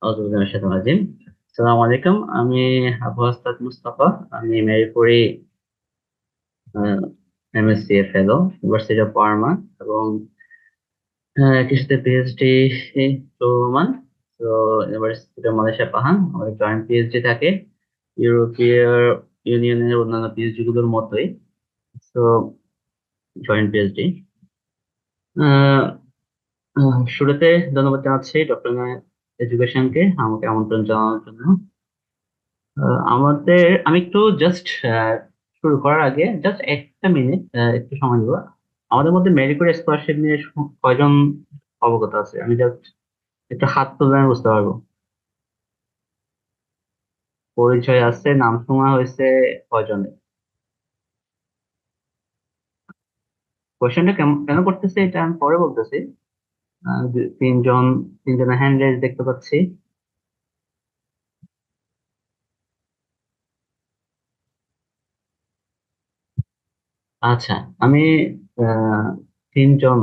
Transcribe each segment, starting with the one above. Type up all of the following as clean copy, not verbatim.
আসসালামু আলাইকুম। আমি আবু হাসনাত মুস্তাফা। আমি মেরিপুরি এমএসসি এর ফেলো, ইউনিভার্সিটি অফ পার্মা, এবং কিছুতে পিএইচডি চলমান। তো ইউনিভার্সিটি অফ মালয়েশিয়া পাহাং আমার জয়েন্ট পিএইচডি থাকে ইউরোপীয় ইউনিয়নের অন্যান্য পিএইচডি গুলোর মতোই। তো জয়েন্ট পিএইচডি। শুরুতে ধন্যবাদ জানাচ্ছি ডক্টর এডুকেশনকে আমাকে আমন্ত্রণ জানানোর জন্য। আমি একটু জাস্ট শুরু করার আগে জাস্ট একটা মিনিট একটু সময় দেবো। আমাদের মধ্যে মেরি কোরি স্কলারশিপ নিয়ে কয়জন অবগত আছে? আমি জাস্ট একটু হাত তুললে আমি বুঝতে পারবো। পরিচয় আছে, নাম শোনা হয়েছে কয়জনের? কোয়েশ্চেনটা কেন কেন করতেছে এটা আমি পরে বলতেছি। তিনজন, তিনজনের হ্যান্ড রেজ দেখতে পাচ্ছি। আচ্ছা, আমি আহ, তিনজন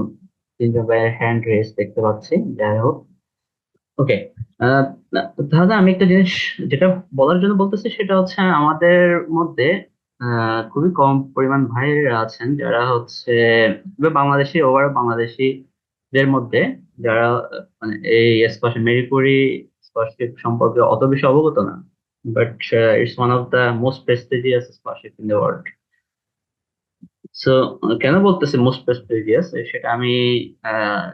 তিনজন ভাইয়ের হ্যান্ড রেজ দেখতে পাচ্ছি। যাই হোক, ওকে। তাহলে আমি একটা জিনিস যেটা বলার জন্য বলতেছি সেটা হচ্ছে আমাদের মধ্যে খুবই কম পরিমাণ ভাইয়েরা আছেন যারা হচ্ছে বাংলাদেশি, ওভারঅল বাংলাদেশিদের মধ্যে যারা মানে এই স্কলারশিপ, মেরি কুরি স্কলারশিপ সম্পর্কে অত বেশি অবগত না। But it's one of the most prestigious scholarship in the world. So কেন বলতেছি মোস্ট প্রেস্টিজিয়াস, সেটা আমি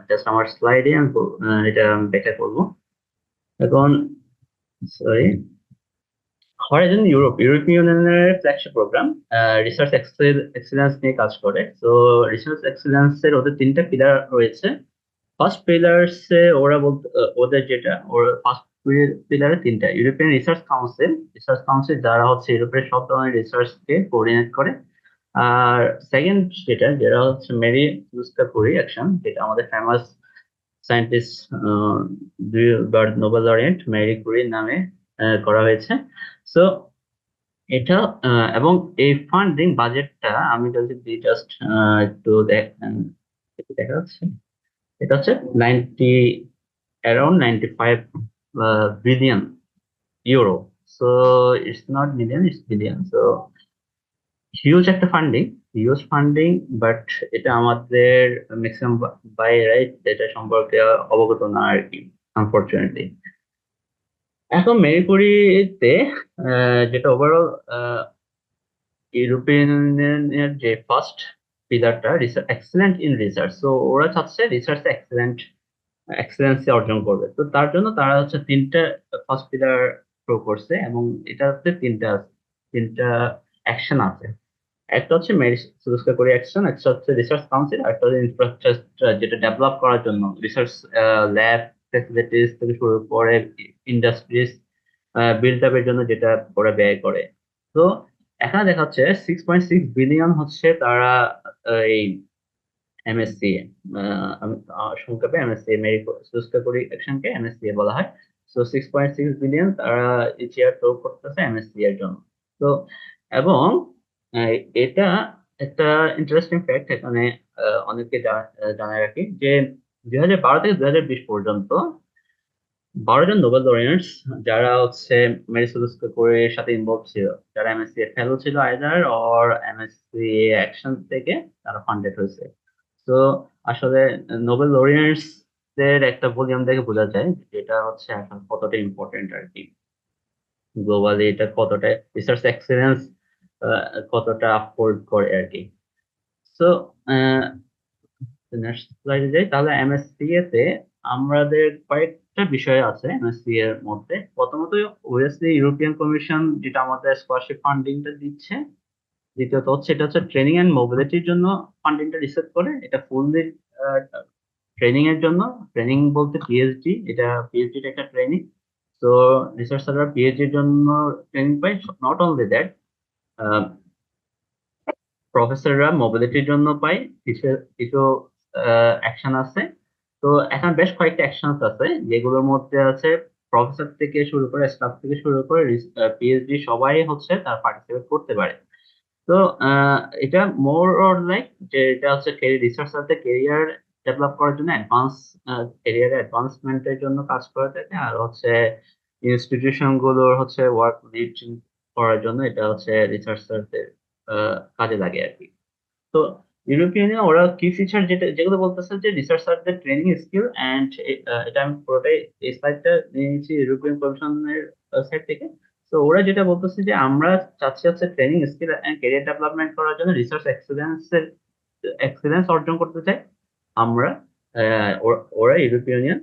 জাস্ট আমার স্লাইডে এটা আমি ব্যাখ্যা করবো এখন। সরি, হরাইজন ইউরোপীয় ইউনিয়নের ফ্ল্যাগশিপ প্রোগ্রাম রিসার্চ এক্সেলেন্স নিয়ে কাজ করে। তো রিসার্চ এক্সেলেন্স এর ওদের তিনটা পিলার রয়েছে। ফার্স্ট পিলার্সে ওরা বলতে ওদের যেটা ওর ফার্স্ট পিলারে তিনটা ইউরোপিয়ান রিসার্চ কাউন্সিল যারা হচ্ছে ইউরোপের সব ধরনের রিসার্চ কে কোঅর্ডিনেট করে। আর সেকেন্ড যেটা হচ্ছে মেরি কুরি অ্যাকশন, যেটা আমাদের ফেমাস সায়েন্টিস্ট, দুইবার নোবেল লরিয়েট মেরি কুরি নামে করা হয়েছে। সো এটা এবং এই ফান্ডিং বাজেটটা আমি যদি জাস্ট একটু দেখা যাচ্ছে, এটা হচ্ছে 90, around 95 billion euro. So it's not million, it's billion. So huge একটা ফান্ডিং, হিউজ ফান্ডিং। বাট এটা আমাদের ম্যাক্সিমাম বাইরাই এটা সম্পর্কে অবগত না আর কি, আনফরচুনেটলি। এখন মেরি কুরিতে যেটা ওভারঅল ইউরোপিয়ান ইউনিয়নের যে ফার্স্ট পিলারটা এক্সেলেন্ট ইন রিসার্চ, তো ওরা চাচ্ছে রিসার্চ এক্সেলেন্সি অর্জন করবে। তো তার জন্য তারা হচ্ছে তিনটা ফার্স্ট পিলার প্রো করছে, এবং এটা হচ্ছে তিনটা অ্যাকশন আছে। একটা হচ্ছে মেরিট করে অ্যাকশন, একটা হচ্ছে রিসার্চ কাউন্সিল, আর একটা হচ্ছে ইনফ্রাস্ট্রাকচার যেটা ডেভেলপ করার জন্য রিসার্চ ল্যাব ফেসিলিটিস থেকে শুরু করে ইন্ডাস্ট্রিজ বিল্ড আপের জন্য যেটা ওরা ব্যয় করে। তো এখানে দেখা যাচ্ছে 6.6 বিলিয়ন হচ্ছে তারা এই এমএসসি, আমি সংক্ষেপে এমএসসি মেরি করি অ্যাকশনকে এমএসসি বলা হয়। তো 6.6 বিলিয়ন তারা ইচ ইয়ার প্রয়োগ করতেছে এমএসসি এর জন্য। তো এবং আহ, এটা একটা ইন্টারেস্টিং ফ্যাক্ট এখানে অনেকে জানায় রাখি যে 2012 থেকে 2020 পর্যন্ত 12 জন নোবেল লরিয়েটস যারা হচ্ছে মেরি কুরির সাথে ইনভলভ ছিল, যারা এমএসসি এর ফেলো ছিল আইদার অর এমএসসি অ্যাকশন থেকে তারা ফান্ডেড হয়েছে। তো আসলে নোবেল লরিয়েটস দের একটা ভলিউম দেখে বোঝা যায় যে এটা হচ্ছে এখন কতটা ইম্পর্টেন্ট আর কি, গ্লোবালি এটা কতটা রিসার্চ এক্সেলেন্স কতটা আফোর্ড করে আর কি। সো নেক্সট স্লাইডে যাই। তাহলে এমএসসি তে আমাদের কয়েকটা বিষয় আছে এমএসসি এর মধ্যে। প্রথমত ওবিয়াসলি ইউরোপিয়ান কমিশন যেটা আমাদের স্কলারশিপ ফান্ডিংটা দিচ্ছে। দ্বিতীয়ত হচ্ছে এটা হচ্ছে ট্রেনিং এন্ড মোবিলিটির জন্য ফান্ডিংটা রিসেট করে, এটা ফুললি ট্রেনিং এর জন্য। ট্রেনিং বলতে পিএইচডি, এটা পিএইচডি একটা ট্রেনিং। তো রিসার্চাররা পিএইচডির জন্য ট্রেনিং পায়। নট অনলি দ্যাট, প্রফেসররা মোবিলিটির জন্য পায়। কিছু কিছু অ্যাকশন আছে। তো এখন বেশ কয়েকটা অ্যাকশন আছে যেগুলোর মধ্যে আছে প্রফেসর থেকে শুরু করে স্টাফ থেকে শুরু করে পিএইচডি সবাই হচ্ছে তার পার্টিসিপেট করতে পারে। তো এটা মোর অর লাইক যে এটা হচ্ছে রিসার্চারদের কেরিয়ার ডেভেলপ করার জন্য অ্যাডভান্স ক্যারিয়ার অ্যাডভান্সমেন্টের জন্য কাজ করে থাকে, আর হচ্ছে ইনস্টিটিউশন গুলোর হচ্ছে ওয়ার্ক লিড করার জন্য এটা হচ্ছে রিসার্চারদের কাজে লাগে আর কি। তো ইউরোপিয়ান ইউনিয়ন ওরা কি ফিচার যেগুলো বলতেছে যে রিসার্চারদের ট্রেনিং স্কিল অ্যান্ড, এটা আমি পুরোটাই এই স্লাইডটা নিয়েছি ইউরোপিয়ান কমিশনের সাইড থেকে। তো ওরা যেটা বলতেছে যে আমরা চাচ্ছি হচ্ছে training skill and career development করার জন্য রিসার্চ এক্সেলেন্স অর্জন করতে চাই আমরা। ওরা ইউরোপিয়ান ইউনিয়ন।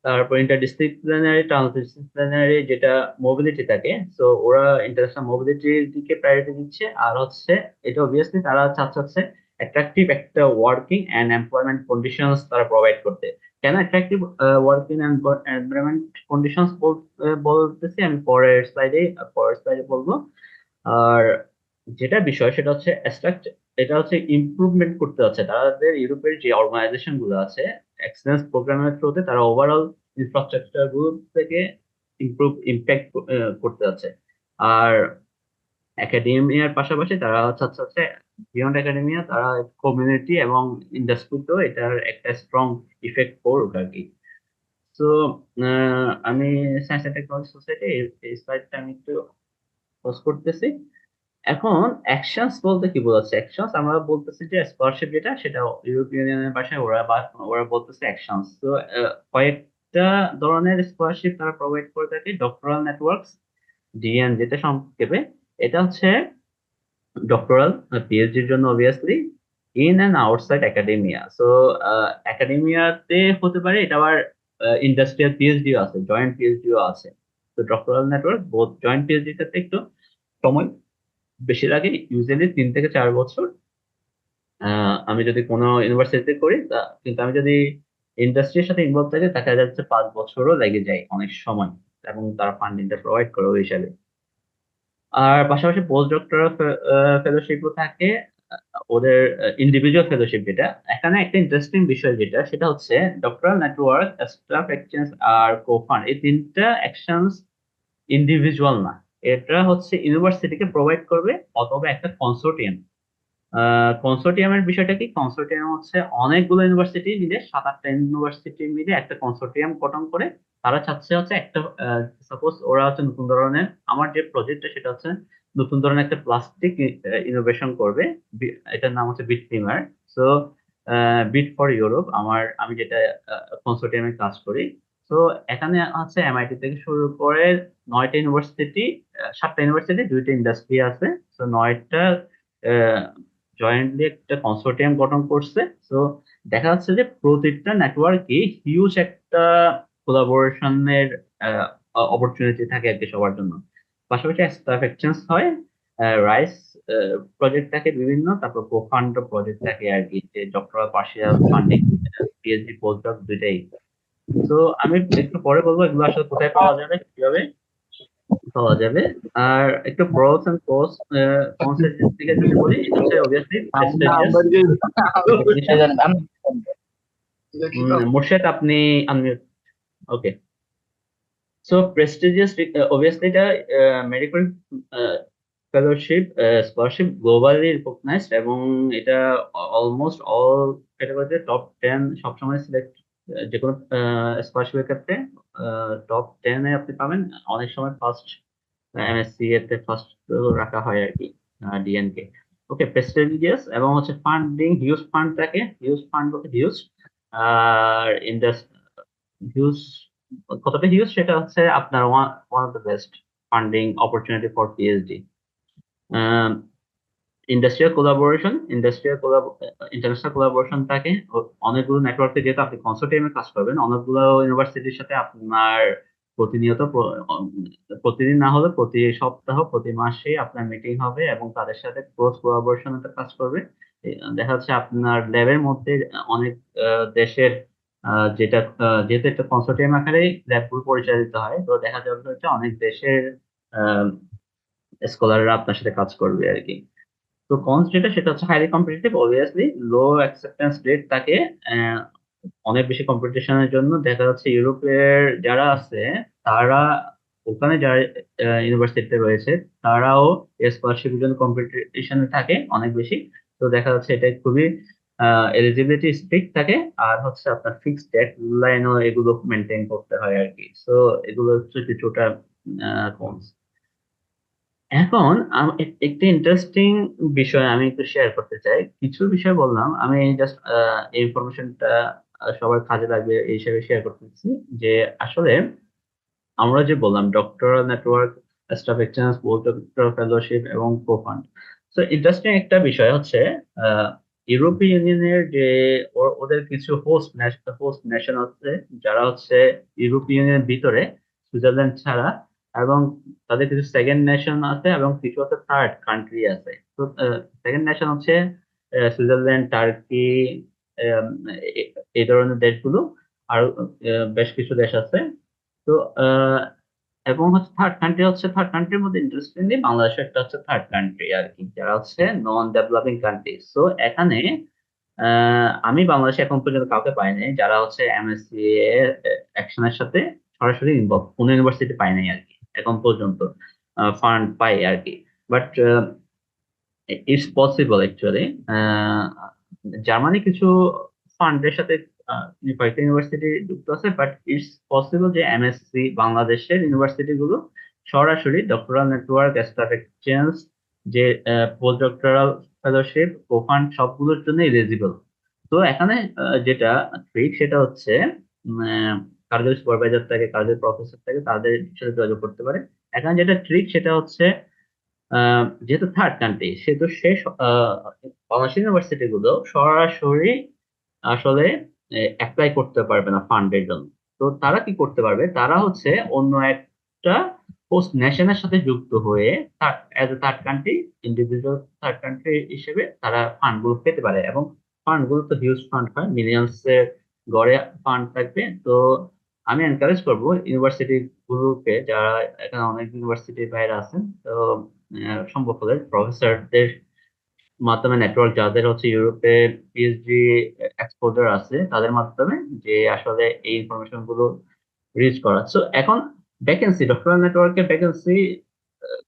তারপর ইন্টারডিসিপ্লিনারি ট্রান্সডিসিপ্লিনারি যেটা মোবিলিটি থাকে, তো ওরা ইন্টারন্যাশনাল মোবিলিটির দিকে প্রায়োরিটি দিচ্ছে। আর হচ্ছে এটা অবভিয়াসলি তারা চাচ্ছে হচ্ছে অ্যাট্রাকটিভ একটা ওয়ার্কিং অ্যান্ড এমপ্লয়মেন্ট কন্ডিশনস তারা প্রোভাইড করতে। কেন attractive working and environment conditions বলতেছি আমি পরের স্লাইডে বলবো। আর যেটা বিষয় সেটা হচ্ছে এটা হচ্ছে ইমপ্রুভমেন্ট করতে হচ্ছে তাদের ইউরোপের যে অর্গানাইজেশন গুলো আছে এক্সেলেন্স প্রোগ্রামের থ্রুতে, তারা ওভারঅল ইনফ্রাস্ট্রাকচার গুলো থেকে ইম্প্যাক্ট করতে যাচ্ছে। আর একাডেমিয়ার পাশাপাশি তারা হচ্ছে বিয়ন্ড একাডেমিয়া, তারা কমিউনিটি এবং ইন্ডাস্ট্রিতেও এটার একটা স্ট্রং ইফেক্ট পড়ুক আর কি। তো আমি সায়েন্স অ্যান্ড টেকনোলজি সোসাইটি এই স্লাইডটা আমি একটু পোস্ট করতেছি। এখন অ্যাকশনস বলতে কি বোঝাচ্ছে? অ্যাকশনস আমরা বলতেছি যে স্কলারশিপ যেটা সেটা ইউরোপিয়ান ইউনিয়নের ভাষায় ওরা বলতেছে অ্যাকশনস। তো কয়েকটা ধরনের স্কলারশিপ তারা প্রোভাইড করে থাকে। ডক্টরাল নেটওয়ার্কস, ডিএন যেটা সংক্ষেপে, এটা হচ্ছে ডক্টরাল পিএইচডির জন্য obviously in and outside academia. So একাডেমিয়াতে হতে পারে, এটা আবার ইন্ডাস্ট্রিয়াল পিএইচডিও আছে, জয়েন্ট পিএইচডিও আছে। তো ডক্টরাল নেটওয়ার্ক বোথ জয়েন্ট পিএইচডির ক্ষেত্রে একটু সময় বেশি লাগে, ইউজুয়ালি 3 থেকে 4 বছর। আমি যদি কোনো ইউনিভার্সিটিতে করি কিন্তু আমি যদি ইন্ডাস্ট্রির সাথে ইনভলভ থাকি দেখা যাচ্ছে 5 বছরও লেগে যায় অনেক সময়, এবং তারা ফান্ডিংটা প্রোভাইড করে ওই হিসাবে। আর পাশাপাশি পোস্ট ডক্টরাল ফেলোশিপও থাকে, ওদের ইন্ডিভিজুয়াল ফেলোশিপ যেটা। এখানে একটা ইন্টারেস্টিং বিষয় যেটা সেটা হচ্ছে ডক্টরাল নেটওয়ার্ক, স্টাফ এক্সচেঞ্জ আর কোফান্ড, এই তিনটা অ্যাকশনস ইন্ডিভিজুয়াল না। এটা হচ্ছে ইউনিভার্সিটিকে প্রোভাইড করবে অথবা একটা কনসোর্টিয়াম। কনসোর্টিয়ামের বিষয়টা কি? কনসোর্টিয়াম হচ্ছে অনেকগুলো ইউনিভার্সিটি মিলে, 7-8টা ইউনিভার্সিটি মিলে একটা কনসোর্টিয়াম গঠন করে তারা চাচ্ছে হচ্ছে একটা, সাপোজ ওরা হচ্ছে নতুন ধরনের, আমার যে প্রজেক্টটা সেটা হচ্ছে নতুন ধরনের একটা প্লাস্টিক ইনোভেশন করবে। এটার নাম হচ্ছে বিট ফিমার। সো বিট ফর ইউরোপ আমি যেটা কনসোর্টিয়ামে কাজ করি। তো এখানে হচ্ছে এমআইটি থেকে শুরু করে 9টা ইউনিভার্সিটি, 7টা ইউনিভার্সিটি, 2টা ইন্ডাস্ট্রি আছে। তো 9টা জয়েন্টলি একটা কনসোর্টিয়াম গঠন করছে। তো দেখা যাচ্ছে যে প্রতিটা নেটওয়ার্কে হিউজ একটা কোলাবোরেশনের অপরচুনিটি থাকে আর কি সবার জন্য। পাশাপাশি স্টাফ এক্সচেঞ্জ হয়, রাইস প্রজেক্ট থাকে বিভিন্ন, তারপর প্রোফান্ড প্রজেক্ট থাকে আর কি, যে doctoral partial funding, PhD post doc দুইটাই। তো আমি একটু পরে বলবো এগুলো আসলে কোথায় পাওয়া যাবে, কিভাবে পাওয়া যাবে। আর একটু প্রোস এন্ড কনস এর দিকে যদি বলি, এটা হচ্ছে অবভিয়াসলি প্রেস্টিজিয়াস। মুর্শেদ আপনি unmute. Okay. So prestigious obviously এটা medical fellowship scholarship globally recognised, এবং এটা অলমোস্ট অল ক্যাটাগরিতে টপ 10 সবসময় সিলেক্ট, যে কোনো স্কলারশিপের ক্ষেত্রে টপ 10-এ আপনি পাবেন। অনেক সময় ফার্স্ট এমএসসি এতে ফার্স্ট রাখা হয় আর কি ডিএন কে। ওকে, প্রেস্টিজিয়াস এবং হচ্ছে ফান্ডিং, হিউজ ফান্ড থাকে, হিউজ ফান্ড বলতে হিউজ। আর হিউজ, কতটা হিউজ সেটা হচ্ছে আপনার one of the best funding opportunity for PhD. International collaboration থাকে অনেকগুলো নেটওয়ার্কে, যেহেতু আপনি কনসোর্টিয়ামে কাজ করবেন অনেকগুলো ইউনিভার্সিটির সাথে, আপনার প্রতিনিয়ত প্রতিদিন না হলে প্রতি সপ্তাহ, প্রতি মাসে আপনার মিটিং হবে এবং তাদের সাথে ক্লোজ কোলাবোরেশনে কাজ করবে। দেখা যাচ্ছে আপনার ল্যাবের মধ্যে অনেক দেশের, যেহেতু একটা কনসোর্টিয়াম আকারে ল্যাবগুলো পরিচালিত হয়, তো দেখা যাবে হচ্ছে অনেক দেশের স্কলাররা আপনার সাথে কাজ করবে আর কি। তো কনস যেটা সেটা হচ্ছে হাইলি কম্পিটিটিভ, অবভিয়াসলি লো অ্যাকসেপ্টেন্স রেট থাকে আহ, অনেক বেশি কম্পিটিশনের জন্য। দেখা যাচ্ছে ইউরোপের যারা আছে তারা, ওখানে যারা ইউনিভার্সিটিতে রয়েছে তারাও স্কলারশিপের জন্য কম্পিটিশনে থাকে অনেক বেশি। তো দেখা যাচ্ছে এটা খুবই এলিজিবিলিটি স্ট্রিক্ট থাকে, আর হচ্ছে আপনার ফিক্সড ডেডলাইনও এগুলো মেনটেন করতে হয় আর কি। সো এগুলো হচ্ছে কিছুটা cons। এখন একটি ইন্টারেস্টিং বিষয় আমি একটু শেয়ার করতে চাই। কিছু বিষয় বললাম, আমি জাস্ট এই ইনফরমেশনটা সবার কাজে লাগবে এই হিসেবে শেয়ার করতেছি, যে আসলে আমরা যে বললাম doctoral network, staff exchange, post doctoral fellowship এবং কো-ফান্ড। তো ইন্টারেস্টিং একটা বিষয় হচ্ছে ইউরোপীয় ইউনিয়নের যে ওদের কিছু হোস্ট নেশন আছে, যারা হচ্ছে ইউরোপীয় ইউনিয়নের ভিতরে, সুইজারল্যান্ড ছাড়া, এবং তাদের কিছু সেকেন্ড নেশন আছে এবং কিছু হচ্ছে থার্ড কান্ট্রি আছে। তো সেকেন্ড নেশন হচ্ছে সুইজারল্যান্ড, টার্কি, আম, এই ধরনের দেশগুলো, আর বেশ কিছু দেশ আছে। তো আহ, এবং হচ্ছে থার্ড কান্ট্রির মধ্যে ইন্টারেস্টিংলি বাংলাদেশ একটা হচ্ছে থার্ড কান্ট্রি আর কি, যারা হচ্ছে নন ডেভেলপিং কান্ট্রি। সো এখানে আমি বাংলাদেশে এখন পর্যন্ত কাউকে পাইনি যারা হচ্ছে এমএসসি অ্যাকশনের সাথে সরাসরি ইনভলভ, কোনো ইউনিভার্সিটি পাই নাই আর কি এখন পর্যন্ত, ফান্ড পাই আর কি। But it's possible actually. Germany কিছু ফান্ডের সাথে কয়েকটা ইউনিভার্সিটি যুক্ত আছে, বাট ইটস পসিবল যে এমএসসি বাংলাদেশের ইউনিভার্সিটি গুলো সরাসরি ডক্টরাল নেটওয়ার্ক, স্টাফ এক্সচেঞ্জ, যে পোস্ট ডক্টরাল ফেলোশিপ, কোফান্ড সবগুলোর জন্য এলিজিবল। তো এখানে যেটা ট্রিক সেটা হচ্ছে কারো যদি সুপারভাইজার থাকে, কারো যদি প্রফেসর থাকে, তাদের সাথে যোগাযোগ করতে পারে। এখানে যেটা ট্রিক সেটা হচ্ছে যেহেতু থার্ড কান্ট্রি, সেহেতু বাংলাদেশ ইউনিভার্সিটি গুলো সরাসরি আসলে অ্যাপ্লাই করতে পারবে না ফান্ডের জন্য। তো তারা কি করতে পারবে, তারা হচ্ছে অন্য একটা হোস্ট নেশনের সাথে যুক্ত হয়ে as a third country, individual third country হিসেবে তারা ফান্ড গুলো পেতে পারে। এবং ফান্ড গুলো তো হিউজ ফান্ড হয়, মিলিয়ন্স এর গড়ে ফান্ড থাকবে। তো আমি এনকারেজ করবো ইউনিভার্সিটি গুলোকে, যারা এখানে অনেক ইউনিভার্সিটির বাইরে আছেন, তো সম্ভব হলে প্রফেসরদের মাধ্যমে, নেটওয়ার্ক যাদের হচ্ছে ইউরোপে পিএইচডি এক্সপোজার আছে, তাদের মাধ্যমে যে আসলে এই ইনফরমেশন গুলো রিচ করা। সো এখন ভ্যাকেন্সি, ডক্টরাল নেটওয়ার্কের ভ্যাকেন্সি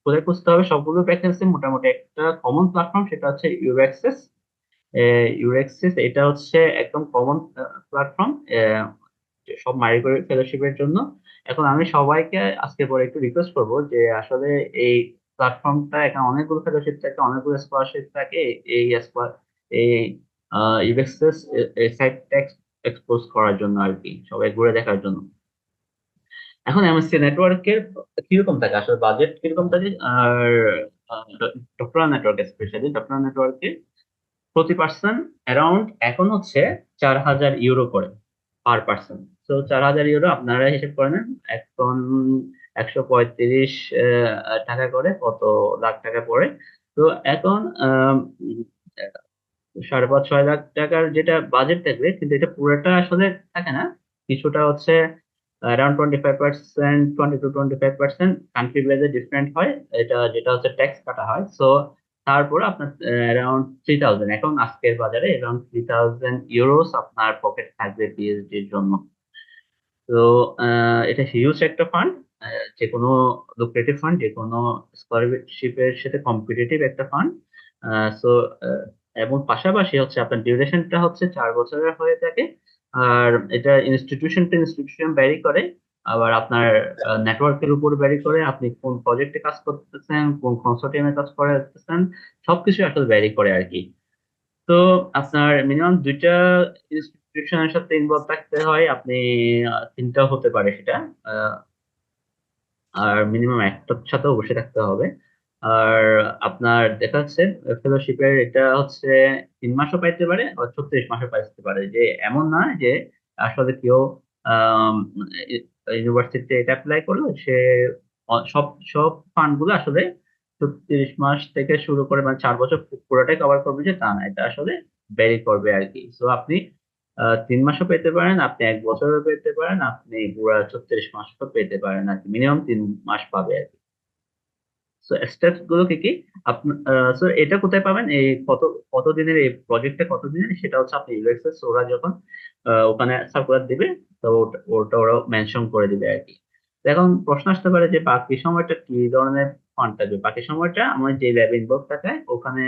কোথায় খুঁজতে হবে? সবগুলো ভ্যাকেন্সি মোটামুটি একটা কমন প্ল্যাটফর্ম, সেটা হচ্ছে ইউরোএক্সেস। ইউরোএক্সেস এটা হচ্ছে একদম কমন প্ল্যাটফর্ম সব মারি করে ফেলোশিপের জন্য। এখন আমি সবাইকে আজকে পরে একটু রিকোয়েস্ট করব যে আসলে এই প্ল্যাটফর্মটা, এখানে অনেকগুলো ফেলোশিপ থাকে, অনেকগুলো স্কলারশিপ থাকে, এই এই ইউএক্সএস এই সাইটটা এক্সপোজ করার জন্য আর কি, সবাই ঘুরে দেখার জন্য। এখন এমএসসি নেটওয়ার্কের কিরকম থাকে, আসলে বাজেট কিরকম থাকে, আর ডক্টরাল নেটওয়ার্ক, স্পেশালি ডক্টরাল নেটওয়ার্কে প্রতি পার্সন অ্যারাউন্ড এখন হচ্ছে 4,000 ইউরো করে পার পার্সন। তো 4,000 ইউরো আপনারা হিসেব করে নেন, এখন 135 টাকা করে কত লাখ টাকা পড়ে। তো এখন 5.5-6 লাখ টাকার যেটা বাজেট থাকবে, কিন্তু এটা পুরোটা আসলে থাকে না, কিছুটা হচ্ছে অ্যারাউন্ড 25%, 20 to 25% কান্ট্রি বেজে ডিফারেন্ট হয়। এটা যেটা হচ্ছে ট্যাক্স কাটা হয়। সো তারপর আপনার অ্যারাউন্ড 3,000, এখন আজকের বাজারে অ্যারাউন্ড 3,000 ইউরোস আপনার পকেট থাকবে পিএইচডির জন্য। তো এটা হিউজ একটা ফান্ড, যে কোনো লুক্রেটিভ ফান্ড, যে কোনো স্কলারশিপের সাথে কম্পিটিটিভ একটা ফান্ড। সো এবং পাশাপাশি হচ্ছে আপনার ডিউরেশনটা হচ্ছে 4 বছরের হয়ে থাকে। আর এটা ইনস্টিটিউশন টু ইনস্টিটিউশন ভ্যারি করে, আবার আপনার নেটওয়ার্কের উপর ভ্যারি করে, আপনি কোন প্রজেক্টে কাজ করতেছেন, কোন কনসোর্টিয়ামে কাজ করতেছেন, সবকিছু আসলে ভ্যারি করে আর কি। তো আপনার মিনিমাম 2টা ইনস্টিটিউশনের সাথে ইনভলভ থাকতে হয়, আপনি তিনটাও হতে পারে সেটা, আহ, আর মিনিমাম একটার সাথে অবশ্যই থাকতে হবে। আর আপনার দেখা যাচ্ছে ফেলোশিপের এটা হচ্ছে 3 মাসও পাইতে পারে, আবার 36 মাসও পাইতে পারে, যে এমন না যে আসলে কেউ ইউনিভার্সিটিতে এটা অ্যাপ্লাই করলো সে সব সব ফান্ড গুলো আসলে 36 মাস থেকে শুরু করে মানে 4 বছর পুরোটাই কভার করবে, যে তা না, এটা আসলে ভ্যারি করবে আর কি। সো আপনি 3 মাসও পেতে পারেন, আপনি 1 বছরও পেতে পারেন, আপনি পুরা 36 মাসও পেতে পারেন আর কি, মিনিমাম 3 মাস পাবে আর কি। সো স্টেপস গুলো কি কি আপনার, সো এটা কোথায় পাবেন, এই কতদিনের এই প্রজেক্টটা কতদিনের, সেটা হচ্ছে আপনি ইউএক্সএস ওরা যখন ওখানে সার্কুলার দিবে, তো ওটা ওরা মেনশন করে দিবে আর কি। তো এখন প্রশ্ন আসতে পারে যে বাকি সময়টা কি ধরনের ফান্ড থাকবে। বাকি সময়টা আমার যে ল্যাবে ইনভলভ থাকে ওখানে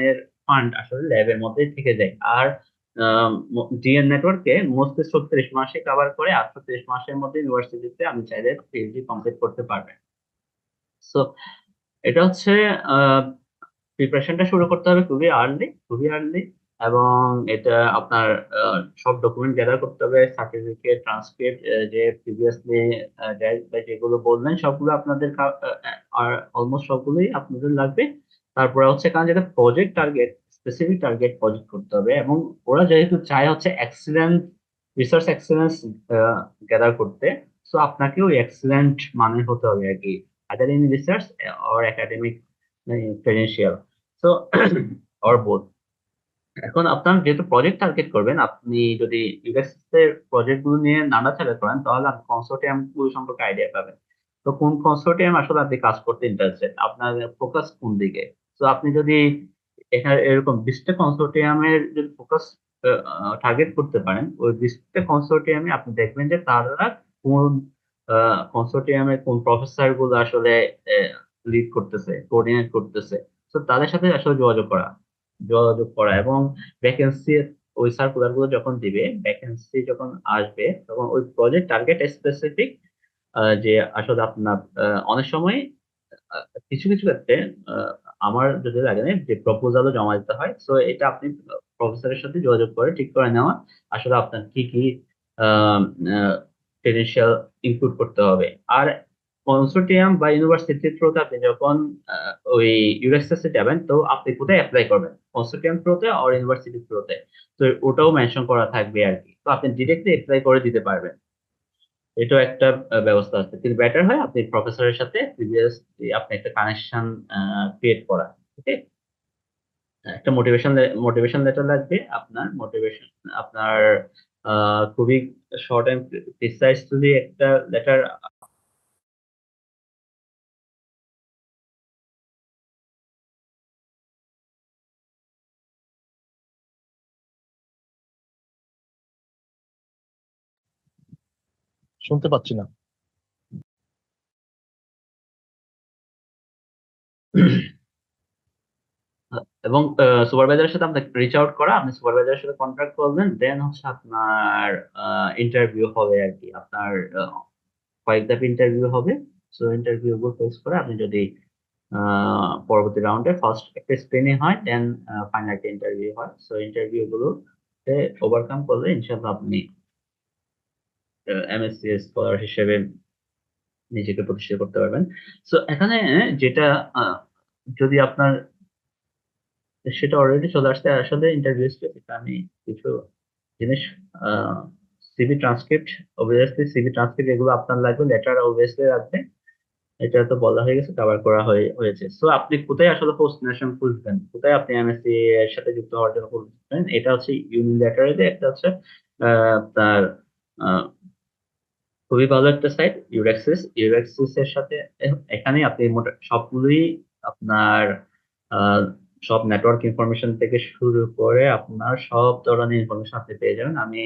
ফান্ড আসলে ল্যাবের মধ্যেই থেকে যায়। আর ডিএন নেটওয়ার্কে মোস্ট 36 মাসে কভার করে, আর 36 মাসের মধ্যে ইউনিভার্সিটিতে আপনি চাইলে পিএইচডি কমপ্লিট করতে পারবেন। সো এটা হচ্ছে প্রিপারেশনটা শুরু করতে হবে খুবই আর্লি, এবং এটা আপনার সব ডকুমেন্ট গ্যাদার করতে হবে, সার্টিফিকেট, ট্রান্সক্রিপ্ট, যে প্রিভিয়াসলি যেগুলো বললেন সবগুলো আপনাদের, আর অলমোস্ট সবগুলোই আপনাদের লাগবে। তারপরে হচ্ছে কারণ যেটা project target, specific target project করতে হবে, এবং ওরা যেহেতু চায় হচ্ছে এক্সিলেন্ট রিসার্চ এক্সেলেন্স গ্যাদার করতে, সো আপনাকেও এক্সিলেন্ট মানের হতে হবে আর কি, other in research or academic credential, so or both. এখন আপনার যেহেতু প্রজেক্ট টার্গেট করবেন, আপনি যদি ইউএসএস এর প্রজেক্ট গুলো নিয়ে নাড়াচাড়া করেন, তাহলে আপনি কনসোর্টিয়াম গুলো সম্পর্কে আইডিয়া পাবেন। তো কোন কনসোর্টিয়াম আসলে আপনি কাজ করতে ইন্টারেস্টেড, আপনার ফোকাস কোন দিকে। তো আপনি যদি এখানে এরকম 20টা কনসোর্টিয়ামের যদি ফোকাস টার্গেট করতে পারেন, ওই 20টা কনসোর্টিয়ামে আপনি দেখবেন যে তারা কোন কনসোর্টিয়ামের কোন প্রফেসর গুলো আসলে লিড করতেছে, কোঅর্ডিনেট করতেছে। তো তাদের সাথে আসলে যোগাযোগ করা এবং ভ্যাকেন্সি, ওই সার্কুলার গুলো যখন দিবে, ভ্যাকেন্সি যখন আসবে, তখন ওই প্রজেক্ট টার্গেট স্পেসিফিক, যে আসলে আপনার অনেক সময় কিছু কিছু ক্ষেত্রে আহ, আমার যদি লাগে না যে প্রপোজালও জমা দিতে হয়, তো এটা আপনি প্রফেসরের সাথে যোগাযোগ করে ঠিক করে নেওয়া আসলে আপনার কি কি ক্রেডেনশিয়াল ইনপুট করতে হবে। আর কনসোর্টিয়াম বা ইউনিভার্সিটির থ্রুতে আপনি যখন ওই ইউএসএস এ যাবেন, তো আপনি কোথায় অ্যাপ্লাই করবেন, কনসোর্টিয়াম থ্রুতে আর ইউনিভার্সিটির থ্রুতে, তো ওটাও মেনশন করা থাকবে আর কি, তো আপনি ডিরেক্টলি অ্যাপ্লাই করে দিতে পারবেন। এটাও একটা ব্যবস্থা আছে, কিন্তু বেটার হয় আপনি প্রফেসরের সাথে প্রিভিয়াস আপনি একটা কানেকশন ক্রিয়েট করা। ওকে, একটা মোটিভেশন লেটার লাগবে, আপনার মোটিভেশন, আপনার খুবই শর্ট এন্ড প্রিসাইজলি একটা লেটার। শুনতে পাচ্ছি না। এবং সুপারভাইজারের সাথে আপনাকে রিচ আউট করা, আপনি সুপারভাইজারের সাথে কন্ট্যাক্ট করবেন, দেন হচ্ছে আপনার ইন্টারভিউ হবে আর কি, আপনার কয়েক ধাপ ইন্টারভিউ হবে। সো ইন্টারভিউ গুলো ফেস করে আপনি যদি পরবর্তী রাউন্ডে ফার্স্ট একটা স্ক্রিনিং হয়, দেন ফাইনাল একটা ইন্টারভিউ হয়। সো ইন্টারভিউ গুলোতে ওভারকাম করলে ইনশাআল্লাহ আপনি এমএসসি স্কলার হিসেবে নিজেকে প্রতিষ্ঠিত করতে পারবেন। সো এখানে যেটা আহ, যদি আপনার সেটা অলরেডি চলে আসছে আসলে ইন্টারভিউ স্টেজে, আমি কিছু জিনিস, CV transcript, obviously CV transcript এগুলো আপনার লাগবে, লেটার অবভিয়াসলি লাগবে, এটা তো বলা হয়ে গেছে, কভার করা হয়েছে। সো আপনি কোথায় আসলে পোস্ট গ্রাজুয়েশন খুঁজবেন, কোথায় আপনি এমএসসি এর সাথে যুক্ত হওয়ার জন্য খুঁজবেন, এটা হচ্ছে ইউনিল্যাটারালি, একটা হচ্ছে আপনার খুবই ভালো একটা সাইট ইউরেক্সিস এর সাথে, এখানে আপনি সবগুলোই আপনার আহ, সব নেটওয়ার্ক ইনফরমেশন থেকে শুরু করে আপনার সব ধরনের ইনফরমেশন আপনি পেয়ে যাবেন। আমি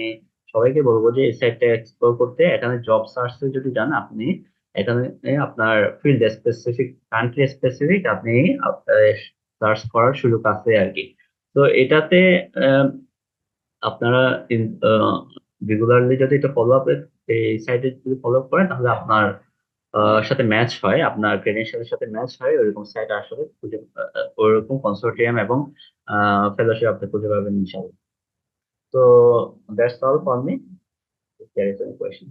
সবাইকে বলবো যে এই সাইটটা এক্সপ্লোর করতে। এখানে জব সার্চে যদি যান আপনি, এখানে আপনার ফিল্ড স্পেসিফিক, কান্ট্রি স্পেসিফিক আপনি সার্চ করার সুযোগ আছে আর কি। তো এটাতে আপনারা রেগুলারলি যদি এটা ফলো আপ, এই সাইটে যদি ফলো আপ করেন, তাহলে আপনার সাথে ম্যাচ হয়, আপনার ক্রেডেনশিয়ালের সাথে ম্যাচ হয়, ওইরকম সাইট আসলে খুঁজে, ওইরকম কনসোর্টিয়াম এবং ফেলোশিপ আপনি খুঁজে পাবেন ইনশাআল্লাহ। তো that's all for me, if there is any question.